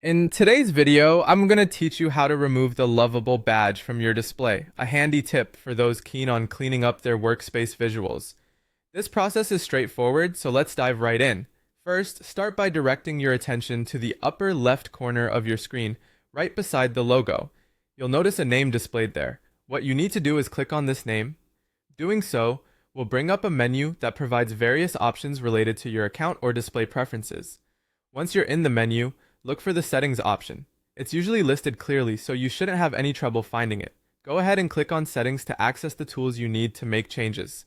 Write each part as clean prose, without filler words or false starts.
In today's video, I'm going to teach you how to remove the Lovable badge from your display, a handy tip for those keen on cleaning up their workspace visuals. This process is straightforward, so let's dive right in. First, start by directing your attention to the upper left corner of your screen, right beside the logo. You'll notice a name displayed there. What you need to do is click on this name. Doing so will bring up a menu that provides various options related to your account or display preferences. Once you're in the menu, look for the settings option. It's usually listed clearly, so you shouldn't have any trouble finding it. Go ahead and click on settings to access the tools you need to make changes.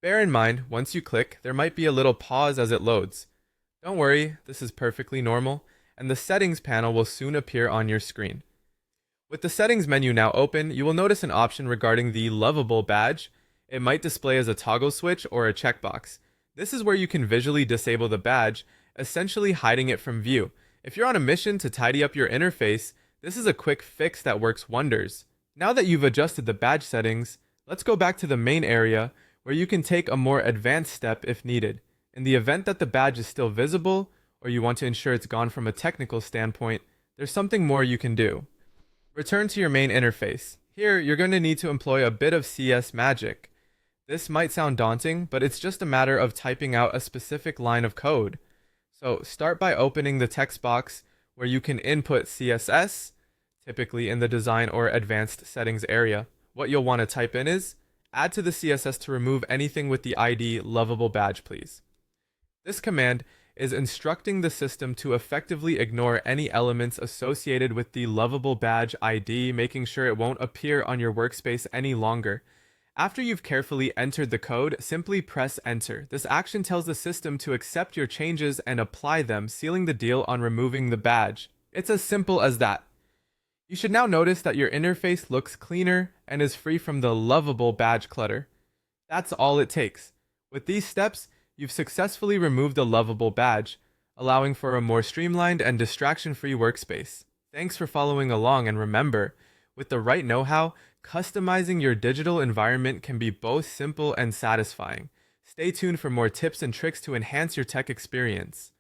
Bear in mind, once you click, there might be a little pause as it loads. Don't worry, this is perfectly normal, and the settings panel will soon appear on your screen. With the settings menu now open, you will notice an option regarding the Lovable badge. It might display as a toggle switch or a checkbox. This is where you can visually disable the badge, essentially hiding it from view. If you're on a mission to tidy up your interface, this is a quick fix that works wonders. Now that you've adjusted the badge settings, let's go back to the main area where you can take a more advanced step if needed. In the event that the badge is still visible, or you want to ensure it's gone from a technical standpoint, there's something more you can do. Return to your main interface. Here, you're going to need to employ a bit of CS magic. This might sound daunting, but it's just a matter of typing out a specific line of code. So start by opening the text box where you can input CSS, typically in the design or advanced settings area. What you'll want to type in is, add to the CSS to remove anything with the ID Lovable badge, please. This command is instructing the system to effectively ignore any elements associated with the Lovable badge ID, making sure it won't appear on your workspace any longer. After you've carefully entered the code, simply press enter. This action tells the system to accept your changes and apply them, sealing the deal on removing the badge. It's as simple as that. You should now notice that your interface looks cleaner and is free from the Lovable badge clutter. That's all it takes. With these steps, you've successfully removed the Lovable badge, allowing for a more streamlined and distraction-free workspace. Thanks for following along, and remember, with the right know-how, customizing your digital environment can be both simple and satisfying. Stay tuned for more tips and tricks to enhance your tech experience.